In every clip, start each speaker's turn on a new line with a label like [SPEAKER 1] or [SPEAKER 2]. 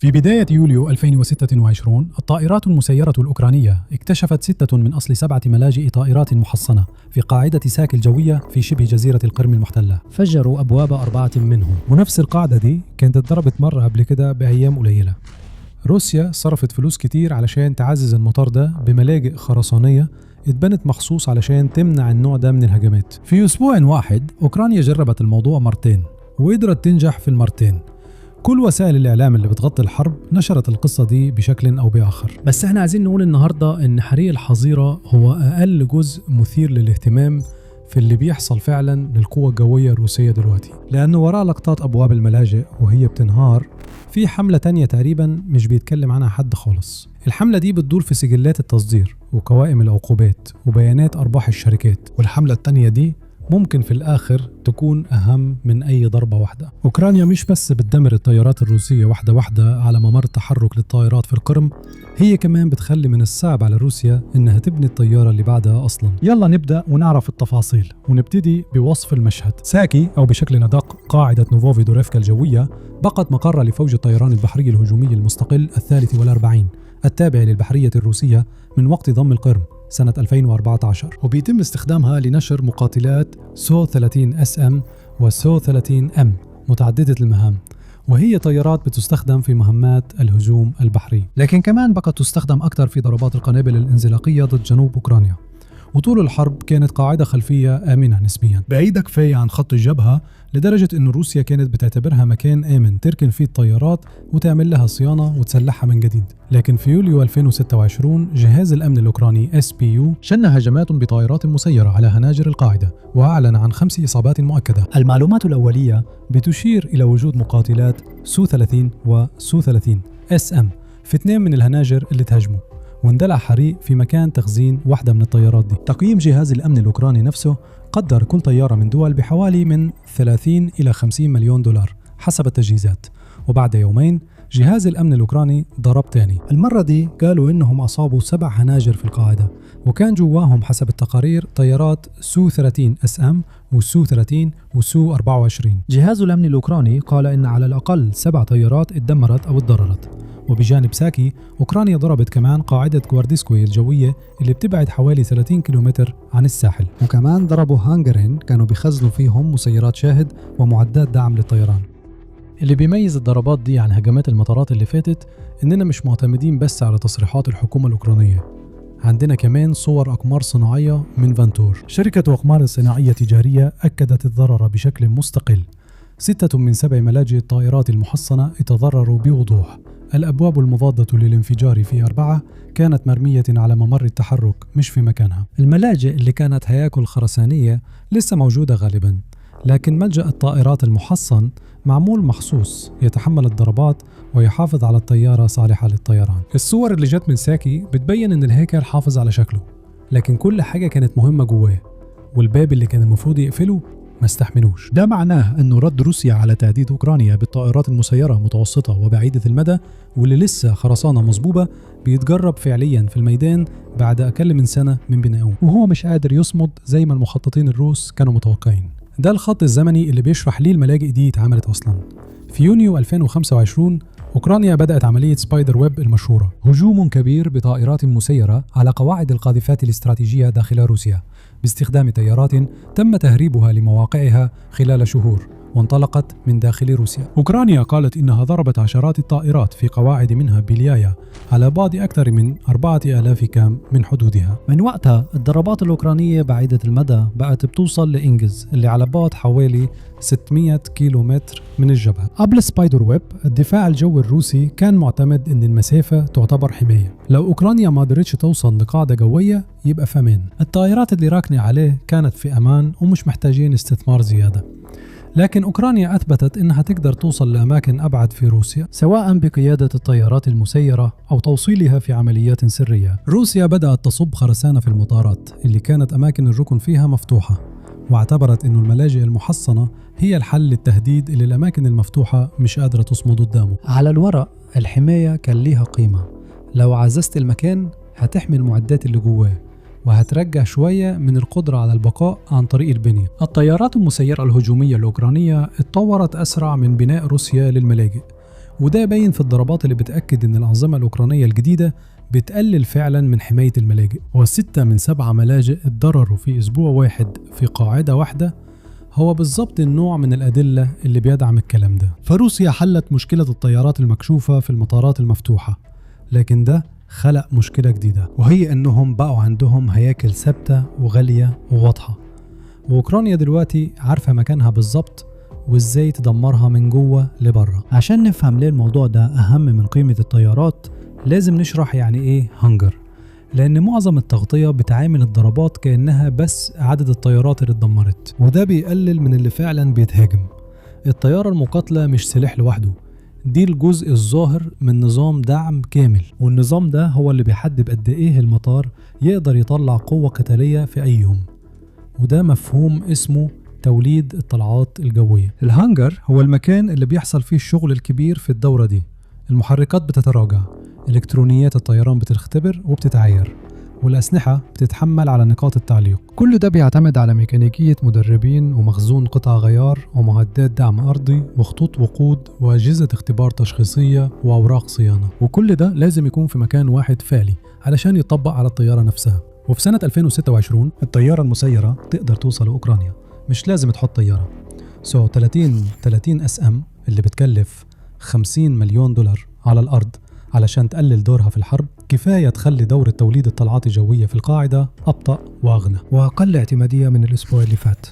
[SPEAKER 1] في بداية يوليو 2026 الطائرات المسيرة الأوكرانية اكتشفت 6 من أصل 7 ملاجئ طائرات محصنة في قاعدة ساكي الجوية في شبه جزيرة القرم المحتلة. فجروا أبواب 4 منهم، ونفس القاعدة دي كانت اتضربت مرة قبل كده بأيام قليلة. روسيا صرفت فلوس كتير علشان تعزز المطار ده بملاجئ خرسانية اتبنت مخصوص علشان تمنع النوع ده من الهجمات. في أسبوع واحد أوكرانيا جربت الموضوع مرتين وقدرت تنجح في المرتين. كل وسائل الإعلام اللي بتغطي الحرب نشرت القصة دي بشكل أو بآخر، بس احنا عايزين نقول النهاردة إن حريق الحظيرة هو أقل جزء مثير للاهتمام في اللي بيحصل فعلا للقوة الجوية الروسية دلوقتي، لأنه وراء لقطات أبواب الملاجئ وهي بتنهار في حملة تانية تقريبا مش بيتكلم عنها حد خالص. الحملة دي بتدور في سجلات التصدير وقوائم العقوبات وبيانات أرباح الشركات، والحملة التانية دي ممكن في الآخر تكون أهم من أي ضربة واحدة. أوكرانيا مش بس بتدمر الطيارات الروسية واحدة واحدة على ممر التحرك للطائرات في القرم، هي كمان بتخلي من الصعب على روسيا إنها تبني الطيارة اللي بعدها أصلا. يلا نبدأ ونعرف التفاصيل، ونبتدي بوصف المشهد. ساكي أو بشكل أدق قاعدة نوفوفيدوريفكا الجوية بقت مقر لفوج الطيران البحري الهجومي المستقل 43 التابع للبحرية الروسية من وقت ضم القرم سنة 2014، وبيتم استخدامها لنشر مقاتلات سو 30 SM وسو 30M متعددة المهام، وهي طيارات بتستخدم في مهمات الهجوم البحري، لكن كمان بقت تستخدم أكثر في ضربات القنابل الانزلاقية ضد جنوب أوكرانيا. وطول الحرب كانت قاعدة خلفية آمنة نسبيا، بعيدة كفاية عن خط الجبهة، لدرجة أن روسيا كانت بتعتبرها مكان آمن تركن فيه الطيارات وتعمل لها صيانة وتسلحها من جديد. لكن في يوليو 2026 جهاز الأمن الأوكراني SBU شن هجمات بطائرات مسيرة على هناجر القاعدة، وأعلن عن 5 إصابات مؤكدة. المعلومات الأولية بتشير إلى وجود مقاتلات سو 30 وسو 30 SM في 2 من الهناجر اللي تهاجموا، واندلع حريق في مكان تخزين واحدة من الطيارات دي. تقييم جهاز الأمن الأوكراني نفسه قدر كل طيارة من دول بحوالي من 30 إلى 50 مليون دولار حسب التجهيزات. وبعد يومين جهاز الأمن الأوكراني ضرب تاني، المرة دي قالوا إنهم أصابوا 7 هناجر في القاعدة، وكان جواهم حسب التقارير طيارات سو 30 SM وسو 30 وسو 24. جهاز الأمن الأوكراني قال إن على الأقل 7 طيارات اتدمرت أو اتضررت. وبجانب ساكي أوكرانيا ضربت كمان قاعدة غوارديسكوي الجوية اللي بتبعد حوالي 30 كيلومتر عن الساحل، وكمان ضربوا هانجرين كانوا بيخزنوا فيهم مسيرات شاهد ومعدات دعم للطيران. اللي بيميز الضربات دي عن هجمات المطارات اللي فاتت إننا مش معتمدين بس على تصريحات الحكومة الأوكرانية، عندنا كمان صور أقمار صناعية من فانتور، شركة أقمار صناعية تجارية أكدت الضرر بشكل مستقل. 6 من 7 ملاجئ الطائرات المحصنة اتضرروا بوضوح. الأبواب المضادة للانفجار في 4 كانت مرمية على ممر التحرك مش في مكانها. الملاجئ اللي كانت هياكل خرسانية لسه موجودة غالبا، لكن ملجأ الطائرات المحصن معمول مخصوص يتحمل الضربات ويحافظ على الطيارة صالحة للطيران. الصور اللي جت من ساكي بتبين ان الهيكل حافظ على شكله، لكن كل حاجة كانت مهمة جواه، والباب اللي كان المفروض يقفله ما استحملوش. ده معناه انه رد روسيا على تهديد اوكرانيا بالطائرات المسيرة متوسطة وبعيدة المدى واللي لسه خرسانة مصبوبة بيتجرب فعليا في الميدان بعد اقل من سنة من بنائه، وهو مش قادر يصمد زي ما المخططين الروس كانوا متوقعين. ده الخط الزمني اللي بيشرح ليه الملاجئ دي اتعملت اصلا. في يونيو 2025 أوكرانيا بدأت عملية سبايدر ويب المشهورة، هجوم كبير بطائرات مسيرة على قواعد القاذفات الاستراتيجية داخل روسيا باستخدام طيارات تم تهريبها لمواقعها خلال شهور وانطلقت من داخل روسيا. أوكرانيا قالت إنها ضربت عشرات الطائرات في قواعد منها بليايا على بعد أكثر من 4000 كام من حدودها. من وقتها الضربات الأوكرانية بعيدة المدى بقت بتوصل لإنجز اللي على بعد حوالي 600 كيلومتر من الجبهة. قبل سبايدر ويب الدفاع الجوي الروسي كان معتمد إن المسافة تعتبر حماية، لو أوكرانيا ما قدرتش توصل لقاعدة جوية يبقى فمان. الطائرات اللي راكنة عليه كانت في أمان ومش محتاجين استثمار زيادة، لكن أوكرانيا أثبتت إنها تقدر توصل لأماكن أبعد في روسيا سواء بقيادة الطيارات المسيرة أو توصيلها في عمليات سرية. روسيا بدأت تصب خرسانة في المطارات اللي كانت أماكن الركن فيها مفتوحة، واعتبرت إنه الملاجئ المحصنة هي الحل للتهديد اللي الأماكن المفتوحة مش قادرة تصمد قدامه. على الورق الحماية كان ليها قيمة، لو عززت المكان هتحمي المعدات اللي جواه وهترجع شوية من القدرة على البقاء عن طريق البنية. الطيارات المسيرة الهجومية الأوكرانية اتطورت أسرع من بناء روسيا للملاجئ، وده باين في الضربات اللي بتأكد إن الأنظمة الأوكرانية الجديدة بتقلل فعلا من حماية الملاجئ. و6 من 7 ملاجئ اتضرروا في أسبوع واحد في قاعدة واحدة هو بالضبط النوع من الأدلة اللي بيدعم الكلام ده. فروسيا حلت مشكلة الطيارات المكشوفة في المطارات المفتوحة، لكن ده خلق مشكلة جديدة، وهي إنهم بقوا عندهم هياكل ثابتة وغالية وواضحة، وأوكرانيا دلوقتي عارفة مكانها بالضبط وإزاي تدمرها من جوه لبره. عشان نفهم ليه الموضوع ده أهم من قيمة الطيارات لازم نشرح يعني إيه هانجر، لأن معظم التغطية بتعامل الضربات كأنها بس عدد الطيارات اللي اتدمرت، وده بيقلل من اللي فعلا بيتهاجم. الطيارة المقاتلة مش سلاح لوحده، دي الجزء الظاهر من نظام دعم كامل، والنظام ده هو اللي بيحدد قد إيه المطار يقدر يطلع قوة قتالية في أي يوم، وده مفهوم اسمه توليد الطلعات الجوية. الهانجر هو المكان اللي بيحصل فيه الشغل الكبير في الدورة دي. المحركات بتتراجع، إلكترونيات الطيران بتختبر وبتتعاير، والأسلحة بتتحمل على نقاط التعليق. كل ده بيعتمد على ميكانيكية مدربين ومخزون قطع غيار ومعدات دعم أرضي وخطوط وقود وأجهزة اختبار تشخيصية وأوراق صيانة، وكل ده لازم يكون في مكان واحد فعلي علشان يطبق على الطيارة نفسها. وفي سنة 2026 الطيارة المسيرة تقدر توصل لأوكرانيا، مش لازم تحط طيارة. 30 SM اللي بتكلف $50 مليون على الأرض علشان تقلل دورها في الحرب، كفاية تخلي دورة توليد الطلعات الجوية في القاعدة أبطأ وأغنى وأقل اعتمادية من الأسبوع اللي فات.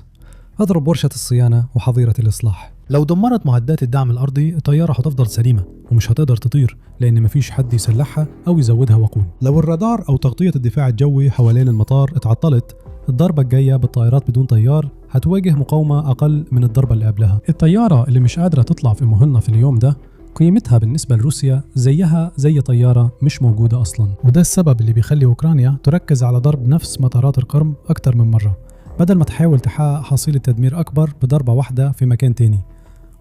[SPEAKER 1] أضرب ورشة الصيانة وحظيرة الإصلاح. لو دمرت معدات الدعم الأرضي الطيارة هتفضل سليمة ومش هتقدر تطير، لأن مفيش حد يسلحها أو يزودها وقود. لو الرادار أو تغطية الدفاع الجوي حوالين المطار اتعطلت، الضربة الجاية بالطائرات بدون طيار هتواجه مقاومة أقل من الضربة اللي قبلها. الطيارة اللي مش قادرة تطلع في مهمة في اليوم ده قيمتها بالنسبة لروسيا زيها زي طيارة مش موجودة أصلا، وده السبب اللي بيخلي أوكرانيا تركز على ضرب نفس مطارات القرم أكتر من مرة، بدل ما تحاول تحقق حصيلة تدمير أكبر بضربة واحدة في مكان تاني.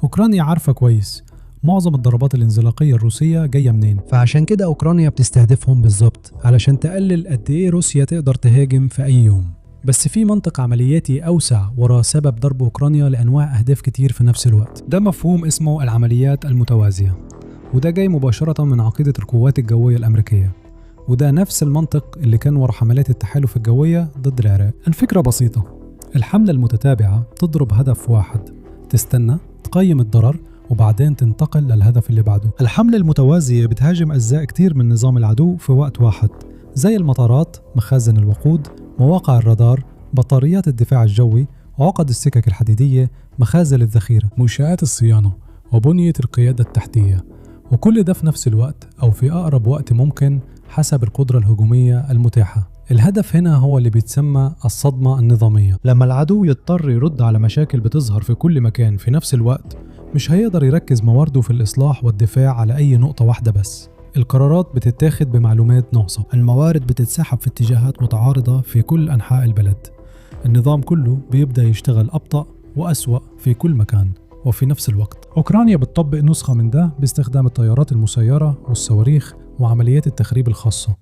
[SPEAKER 1] أوكرانيا عارفة كويس معظم الضربات الانزلاقية الروسية جاية منين، فعشان كده أوكرانيا بتستهدفهم بالظبط علشان تقلل قد إيه روسيا تقدر تهاجم في أي يوم. بس في منطق عملياتي أوسع وراء سبب ضرب أوكرانيا لأنواع أهداف كتير في نفس الوقت. ده مفهوم اسمه العمليات المتوازية، وده جاي مباشرة من عقيدة القوات الجوية الأمريكية، وده نفس المنطق اللي كان وراء حملات التحالف الجوية ضد العراق. الفكرة بسيطة، الحملة المتتابعة تضرب هدف واحد، تستنى تقيم الضرر وبعدين تنتقل للهدف اللي بعده. الحملة المتوازية بتهاجم أجزاء كتير من نظام العدو في وقت واحد، زي المطارات، مخازن الوقود، مواقع الرادار، بطاريات الدفاع الجوي، عقد السكك الحديدية، مخازن الذخيرة، منشآت الصيانة، وبنية القيادة التحتية، وكل ده في نفس الوقت أو في أقرب وقت ممكن حسب القدرة الهجومية المتاحة. الهدف هنا هو اللي بيتسمى الصدمة النظامية. لما العدو يضطر يرد على مشاكل بتظهر في كل مكان في نفس الوقت، مش هيقدر يركز موارده في الإصلاح والدفاع على أي نقطة واحدة بس. القرارات بتتاخد بمعلومات ناقصة، الموارد بتتسحب في اتجاهات متعارضة في كل أنحاء البلد، النظام كله بيبدأ يشتغل أبطأ وأسوأ في كل مكان وفي نفس الوقت. أوكرانيا بتطبق نسخة من ده باستخدام الطيارات المسيرة والصواريخ وعمليات التخريب الخاصة،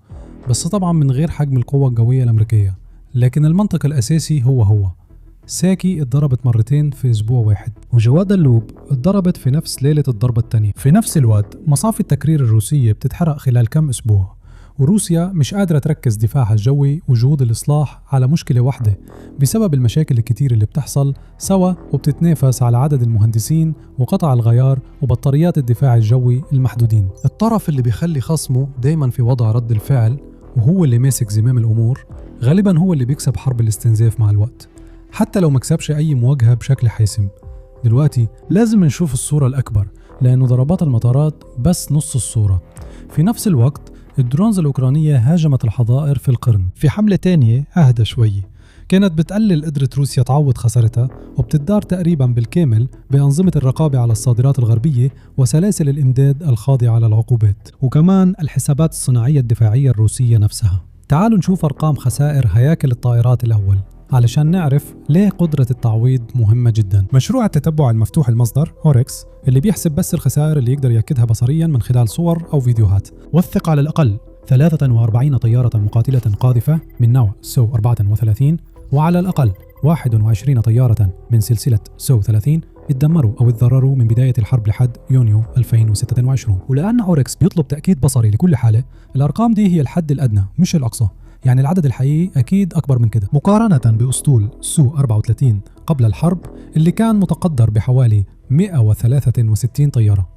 [SPEAKER 1] بس طبعا من غير حجم القوة الجوية الأمريكية. لكن المنطق الأساسي هو ساكي اتضربت مرتين في أسبوع واحد، وجواد اللوب اتضربت في نفس ليلة الضربة الثانية. في نفس الوقت مصافي التكرير الروسية بتتحرق خلال كم أسبوع، وروسيا مش قادرة تركز دفاعها الجوي وجهود الإصلاح على مشكلة واحدة بسبب المشاكل الكتير اللي بتحصل سوا، وبتتنافس على عدد المهندسين وقطع الغيار وبطاريات الدفاع الجوي المحدودين. الطرف اللي بيخلي خصمه دايما في وضع رد الفعل وهو اللي ماسك زمام الأمور غالبا هو اللي بيكسب حرب الاستنزاف مع الوقت، حتى لو مكسبش أي مواجهة بشكل حاسم. دلوقتي لازم نشوف الصورة الأكبر، لأنه ضربات المطارات بس نص الصورة. في نفس الوقت الدرونز الأوكرانية هاجمت الحظائر في القرن في حملة تانية أهدى شوي، كانت بتقلل قدرة روسيا تعوض خسارتها، وبتدار تقريبا بالكامل بأنظمة الرقابة على الصادرات الغربية وسلاسل الإمداد الخاضعة للعقوبات، وكمان الحسابات الصناعية الدفاعية الروسية نفسها. تعالوا نشوف أرقام خسائر هياكل الطائرات الأول علشان نعرف ليه قدرة التعويض مهمة جدا. مشروع التتبع المفتوح المصدر أوركس اللي بيحسب بس الخسائر اللي يقدر يأكدها بصريا من خلال صور أو فيديوهات، وثق على الأقل 43 طيارة مقاتلة قاذفة من نوع سو 34، وعلى الأقل 21 طيارة من سلسلة سو 30 اتدمروا أو اتضرروا من بداية الحرب لحد يونيو 2026. ولأن أوركس بيطلب تأكيد بصري لكل حالة، الأرقام دي هي الحد الأدنى مش الأقصى، يعني العدد الحقيقي أكيد أكبر من كده، مقارنة بأسطول سو 34 قبل الحرب اللي كان متقدر بحوالي 163 طيارة.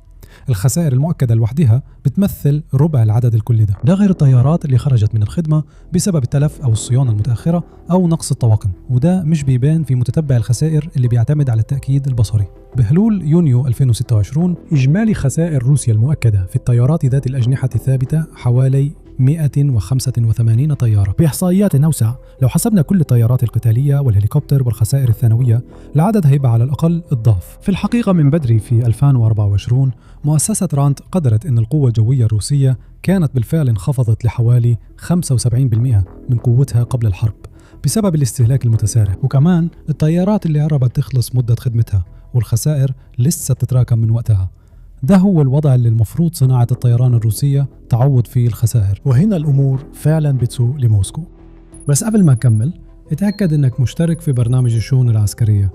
[SPEAKER 1] الخسائر المؤكدة لوحدها بتمثل ربع العدد الكلي ده غير الطيارات اللي خرجت من الخدمة بسبب التلف أو الصيانة المتأخرة أو نقص الطواقم، وده مش بيبان في متتبع الخسائر اللي بيعتمد على التأكيد البصري. بحلول يونيو 2026 إجمالي خسائر روسيا المؤكدة في الطيارات ذات الأجنحة الثابتة حوالي 185 طيارة. بإحصائيات أوسع، لو حسبنا كل الطيارات القتالية والهليكوبتر والخسائر الثانوية، العدد هيبقى على الأقل الضعف. في الحقيقة من بدري في 2024 مؤسسة راند قدرت أن القوة الجوية الروسية كانت بالفعل انخفضت لحوالي 75% من قوتها قبل الحرب بسبب الاستهلاك المتسارع، وكمان الطيارات اللي قربت تخلص مدة خدمتها والخسائر لسه تتراكم من وقتها. ده هو الوضع اللي المفروض صناعة الطيران الروسية تعوض فيه الخسائر، وهنا الأمور فعلا بتسوء لموسكو. بس قبل ما أكمل، اتأكد أنك مشترك في برنامج الشؤون العسكرية.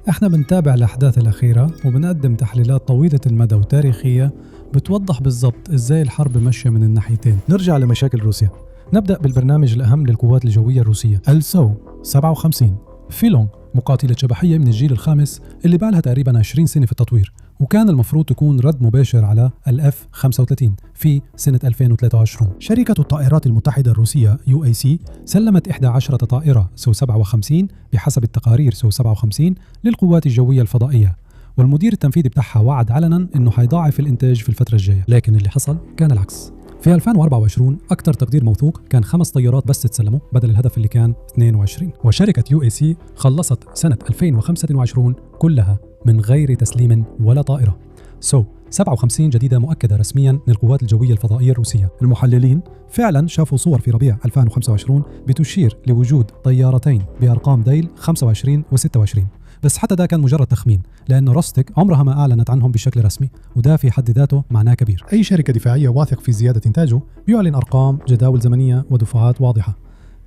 [SPEAKER 1] احنا بنتابع الأحداث الأخيرة وبنقدم تحليلات طويلة المدى وتاريخية بتوضح بالضبط إزاي الحرب ماشية من الناحيتين. نرجع لمشاكل روسيا. نبدأ بالبرنامج الأهم للقوات الجوية الروسية، السو 57. فيلون مقاتلة شبحية من الجيل الخامس اللي بقالها تقريبا 20 سنة في التطوير، وكان المفروض تكون رد مباشر على الF 35 في سنة 2023. شركة الطائرات المتحدة الروسية UAC سلمت 11 طائرة سو 57 بحسب التقارير سو 57 للقوات الجوية الفضائية، والمدير التنفيذي بتاعها وعد علنا انه حيضاعف الانتاج في الفترة الجاية، لكن اللي حصل كان العكس. في 2024 أكثر تقدير موثوق كان 5 طيارات بس تسلموا بدل الهدف اللي كان 22، وشركة UAC خلصت سنة 2025 كلها من غير تسليم ولا طائرة. سو 57 جديدة مؤكدة رسميا للقوات الجوية الفضائية الروسية. المحللين فعلا شافوا صور في ربيع 2025 بتشير لوجود طيارتين بأرقام ديل 25 و26، بس حتى ده كان مجرد تخمين، لأنه روستك عمرها ما أعلنت عنهم بشكل رسمي، وده في حد ذاته معناه كبير. أي شركة دفاعية واثق في زيادة إنتاجه بيعلن أرقام، جداول زمنية ودفعات واضحة،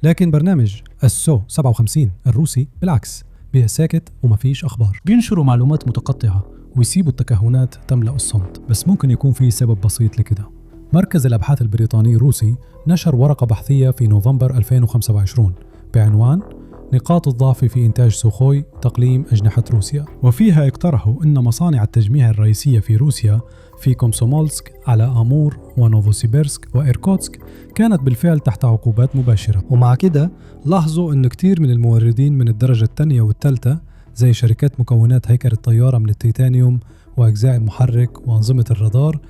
[SPEAKER 1] لكن برنامج السو 57 الروسي بالعكس، ساكت وما فيش أخبار. بينشروا معلومات متقطعة ويسيبوا التكهنات تملأ الصمت، بس ممكن يكون في سبب بسيط لكده. مركز الأبحاث البريطاني الروسي نشر ورقة بحثية في نوفمبر 2025 بعنوان نقاط الضعف في إنتاج سوخوي تقليم أجنحة روسيا، وفيها اقترحوا أن مصانع التجميع الرئيسية في روسيا في كومسومولسك على أمور ونوفوسيبيرسك وإيركوتسك كانت بالفعل تحت عقوبات مباشرة. ومع كده لاحظوا أن كتير من الموردين من الدرجة الثانية والثالثة زي شركات مكونات هيكل الطيارة من التيتانيوم وأجزاء المحرك وأنظمة الرادار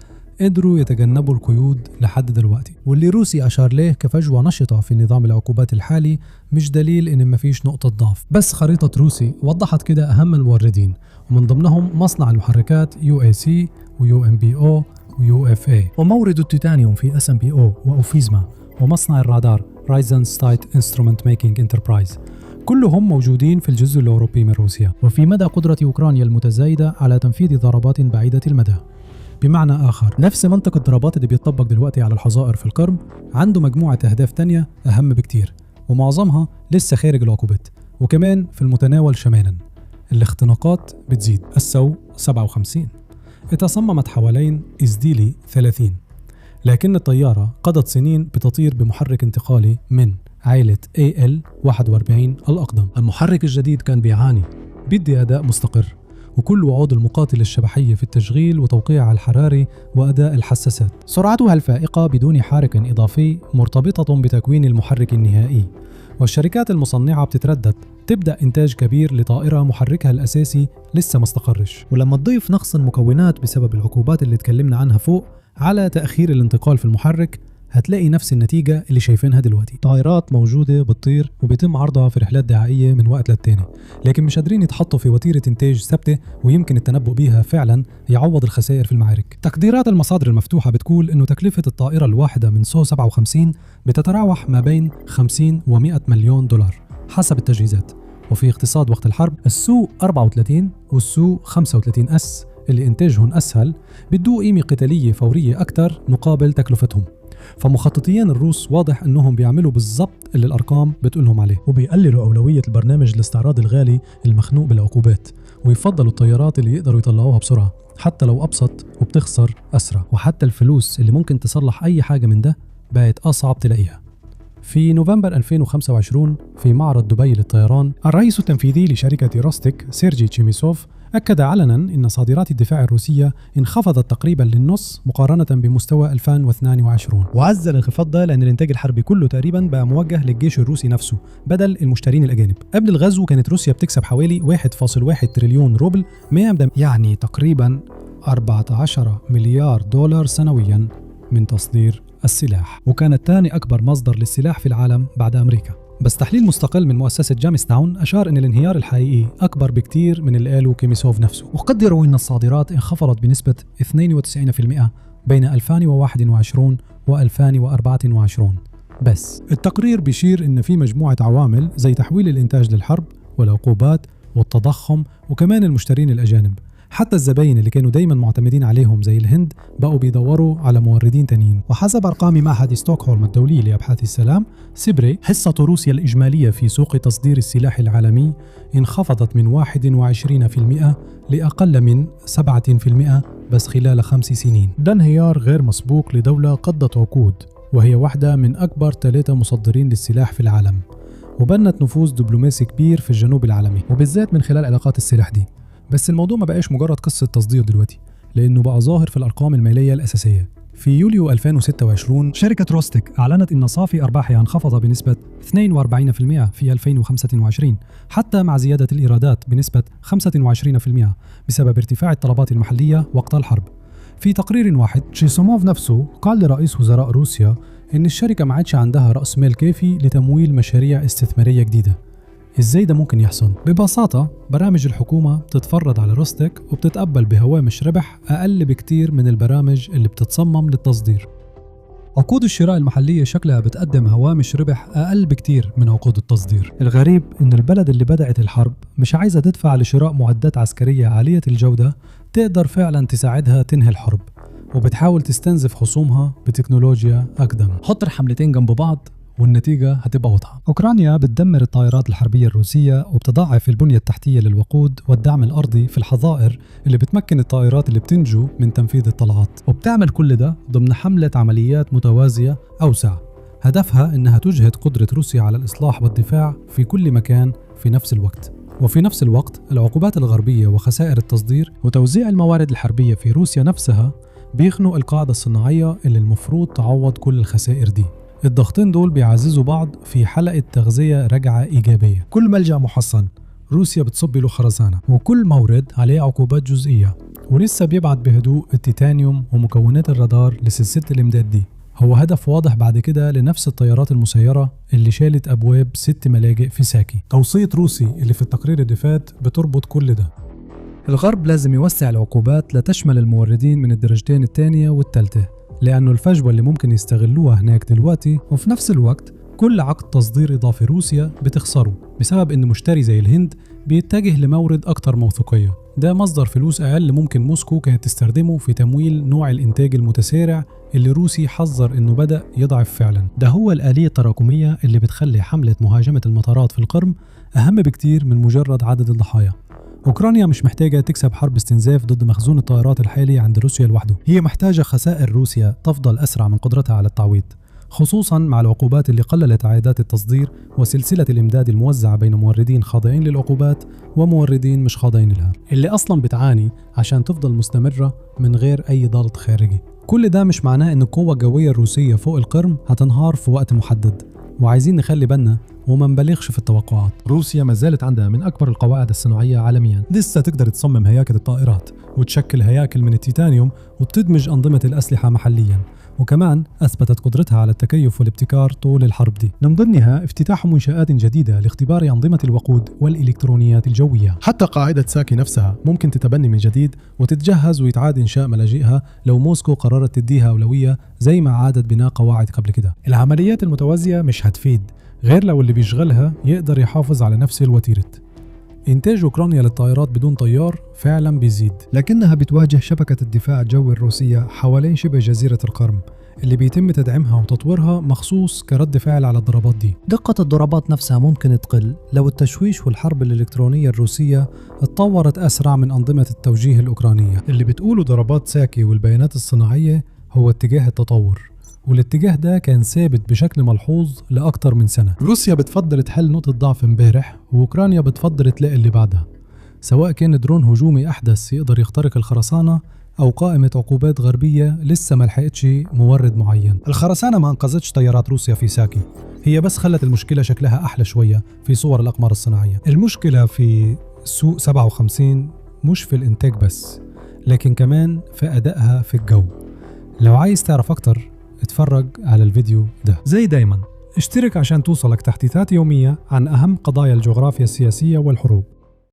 [SPEAKER 1] قدروا يتجنبوا القيود لحد دلوقتي، واللي روسي أشار له كفجوة نشطة في نظام العقوبات الحالي مش دليل إن مفيش نقطة ضعف. بس خريطة روسي وضحت كده أهم الموردين، ومن ضمنهم مصنع المحركات UAC وUMBO وUFA، ومورد التيتانيوم في SMBO وأوفيزما، ومصنع الرادار رايزن ستايت انسترومنت ميكينج انتربرايز، كلهم موجودين في الجزء الأوروبي من روسيا. وفي مدى قدرة أوكرانيا المتزايدة على تنفيذ ضربات بعيدة المدى. بمعنى آخر، نفس منطق الضربات اللي بيطبق دلوقتي على الحظائر في القرم عنده مجموعة أهداف تانية أهم بكتير، ومعظمها لسه خارج العقوبات وكمان في المتناول شمالا. الاختناقات بتزيد. السو 57 اتصممت حوالين إزديلي 30، لكن الطيارة قضت سنين بتطير بمحرك انتقالي من عائلة AL-41 الأقدم. المحرك الجديد كان بيعاني، بدي أداء مستقر، وكل وعود المقاتلة الشبحية في التشغيل وتوقيع الحراري وأداء الحساسات. سرعتها الفائقة بدون حارك إضافي مرتبطة بتكوين المحرك النهائي، والشركات المصنعة بتتردد تبدأ إنتاج كبير لطائرة محركها الأساسي لسه ما استقرش. ولما تضيف نقص المكونات بسبب العقوبات اللي تكلمنا عنها فوق على تأخير الانتقال في المحرك، هتلاقي نفس النتيجة اللي شايفينها دلوقتي. طائرات موجودة بتطير وبيتم عرضها في رحلات دعائية من وقت للتاني، لكن مش قادرين يتحطوا في وتيرة إنتاج ثابتة ويمكن التنبؤ بيها فعلا يعوض الخسائر في المعارك. تقديرات المصادر المفتوحة بتقول إنه تكلفة الطائرة الواحدة من سو 57 بتتراوح ما بين 50 و100 مليون دولار حسب التجهيزات. وفي اقتصاد وقت الحرب، السو 34 والسو 35S اللي إنتاجهم أسهل بدو قيمة قتالية فورية أكثر مقابل تكلفتهم. فمخططيين الروس واضح أنهم بيعملوا بالضبط اللي الأرقام بتقولهم عليه، وبيقللوا أولوية البرنامج الاستعراض الغالي المخنوق بالعقوبات، ويفضلوا الطيارات اللي يقدروا يطلعوها بسرعة حتى لو أبسط وبتخسر أسرع، وحتى الفلوس اللي ممكن تصلح أي حاجة من ده بقت أصعب تلاقيها. في نوفمبر 2025 في معرض دبي للطيران، الرئيس التنفيذي لشركة روستيك سيرجي تشيميسوف أكد علنا أن صادرات الدفاع الروسية انخفضت تقريبا للنص مقارنة بمستوى 2022. وعز الانخفاض ده لأن الإنتاج الحربي كله تقريبا بقى موجه للجيش الروسي نفسه بدل المشترين الأجانب. قبل الغزو كانت روسيا بتكسب حوالي 1.1 تريليون روبل، يعني تقريبا 14 مليار دولار سنويا من تصدير السلاح، وكانت ثاني أكبر مصدر للسلاح في العالم بعد أمريكا. بس تحليل مستقل من مؤسسة جامس تاون أشار أن الانهيار الحقيقي أكبر بكتير من اللي قاله كيميسوف نفسه، وقدروا أن الصادرات انخفضت بنسبة 92% بين 2021 و2024. بس التقرير بيشير أن في مجموعة عوامل زي تحويل الإنتاج للحرب والعقوبات والتضخم وكمان المشترين الأجانب. حتى الزباين اللي كانوا دايما معتمدين عليهم زي الهند بقوا بيدوروا على موردين تانيين. وحسب أرقام معهد ستوكهولم الدولي لأبحاث السلام سيبري، حصة روسيا الإجمالية في سوق تصدير السلاح العالمي انخفضت من 21% لأقل من 7% بس خلال 5 سنين. ده انهيار غير مسبوق لدولة قضت عقود وهي واحدة من أكبر 3 مصدرين للسلاح في العالم، وبنت نفوذ دبلوماسي كبير في الجنوب العالمي وبالذات من خلال علاقات السلاح دي. بس الموضوع ما بقاش مجرد قصة تصدير دلوقتي، لأنه بقى ظاهر في الأرقام المالية الأساسية. في يوليو 2026 شركة روستيك أعلنت أن صافي أرباحها انخفض بنسبة 42% في 2025 حتى مع زيادة الإيرادات بنسبة 25% بسبب ارتفاع الطلبات المحلية وقت الحرب. في تقرير واحد شيسوموف نفسه قال لرئيس وزراء روسيا أن الشركة ما عادش عندها رأس مال كافي لتمويل مشاريع استثمارية جديدة. إزاي ده ممكن يحصل؟ ببساطة برامج الحكومة بتتفرض على روستيك وبتتقبل بهوامش ربح أقل بكتير من البرامج اللي بتتصمم للتصدير. عقود الشراء المحلية شكلها بتقدم هوامش ربح أقل بكتير من عقود التصدير. الغريب إن البلد اللي بدأت الحرب مش عايزة تدفع لشراء معدات عسكرية عالية الجودة تقدر فعلا تساعدها تنهي الحرب، وبتحاول تستنزف خصومها بتكنولوجيا أقدم. حط الحملتين جنب بعض والنتيجة هتبقى واضحة. أوكرانيا بتدمر الطائرات الحربية الروسية وبتضاعف البنية التحتية للوقود والدعم الأرضي في الحظائر اللي بتمكن الطائرات اللي بتنجو من تنفيذ الطلعات، وبتعمل كل ده ضمن حملة عمليات متوازية أوسع هدفها إنها تجهد قدرة روسيا على الإصلاح والدفاع في كل مكان في نفس الوقت. وفي نفس الوقت العقوبات الغربية وخسائر التصدير وتوزيع الموارد الحربية في روسيا نفسها بيخنق القاعدة الصناعية اللي المفروض تعوض كل الخسائر دي. الضغطين دول بيعززوا بعض في حلقة تغذية رجعة إيجابية. كل ملجأ محصن روسيا بتصب له خرسانة، وكل مورد عليه عقوبات جزئية، ولسه بيبعت بهدوء التيتانيوم ومكونات الرادار لسلسلة الإمداد دي. هو هدف واضح بعد كده لنفس الطيارات المسيرة اللي شالت أبواب 6 ملاجئ في ساكي. توصية روسي اللي في التقرير اللي فات بتربط كل ده. الغرب لازم يوسع العقوبات لتشمل الموردين من الدرجتين الثانية والثالثة، لأنه الفجوة اللي ممكن يستغلوها هناك دلوقتي، وفي نفس الوقت كل عقد تصدير إضافي روسيا بتخسره بسبب إن مشتري زي الهند بيتجه لمورد أكتر موثوقية. ده مصدر فلوس أقل ممكن موسكو كانت تستخدمه في تمويل نوع الإنتاج المتسارع اللي روسي حذر إنه بدأ يضعف فعلا. ده هو الآلية التراكمية اللي بتخلي حملة مهاجمة المطارات في القرم أهم بكتير من مجرد عدد الضحايا. أوكرانيا مش محتاجة تكسب حرب استنزاف ضد مخزون الطائرات الحالي عند روسيا لوحده، هي محتاجة خسائر روسيا تفضل أسرع من قدرتها على التعويض، خصوصا مع العقوبات اللي قللت عائدات التصدير وسلسلة الإمداد الموزعة بين موردين خاضعين للعقوبات وموردين مش خاضعين لها، اللي أصلا بتعاني عشان تفضل مستمرة من غير أي ضغط خارجي. كل ده مش معناه إن القوة الجوية الروسية فوق القرم هتنهار في وقت محدد، وعايزين نخلي بالنا وما نبالغش في التوقعات. روسيا ما زالت عندها من أكبر القواعد الصناعية عالميا، لسه تقدر تصمم هياكل الطائرات وتشكل هياكل من التيتانيوم وتدمج أنظمة الأسلحة محليا، وكمان أثبتت قدرتها على التكيف والابتكار طول الحرب دي. من ضمنها افتتاح منشآت جديدة لاختبار أنظمة الوقود والإلكترونيات الجوية. حتى قاعدة ساكي نفسها ممكن تتبني من جديد وتتجهز ويتعاد إنشاء ملاجئها لو موسكو قررت تديها أولوية زي ما عادت بناء قواعد قبل كده. العمليات المتوازية مش هتفيد غير لو اللي بيشغلها يقدر يحافظ على نفس الوتيرة. إنتاج أوكرانيا للطائرات بدون طيار فعلا بيزيد، لكنها بتواجه شبكة الدفاع الجوي الروسية حوالين شبه جزيرة القرم اللي بيتم تدعيمها وتطويرها مخصوص كرد فعل على الضربات دي. دقة الضربات نفسها ممكن تقل لو التشويش والحرب الإلكترونية الروسية اتطورت أسرع من أنظمة التوجيه الأوكرانية. اللي بتقوله ضربات ساكي والبيانات الصناعية هو اتجاه التطور، والاتجاه ده كان ثابت بشكل ملحوظ لأكتر من سنة. روسيا بتفضل تحل نقطة ضعف امبارح، وأوكرانيا بتفضل تلاقي اللي بعدها، سواء كان درون هجومي أحدث يقدر يخترق الخرسانة أو قائمة عقوبات غربية لسه ما لحقتش مورد معين. الخرسانة ما انقذتش طيارات روسيا في ساكي، هي بس خلت المشكلة شكلها أحلى شوية في صور الأقمار الصناعية. المشكلة في سوق 57 مش في الإنتاج بس، لكن كمان في أدائها في الجو. لو عايز تعرف أكتر اتفرج على الفيديو ده. زي دايما اشترك عشان توصلك تحديثات يومية عن أهم قضايا الجغرافيا السياسية والحروب.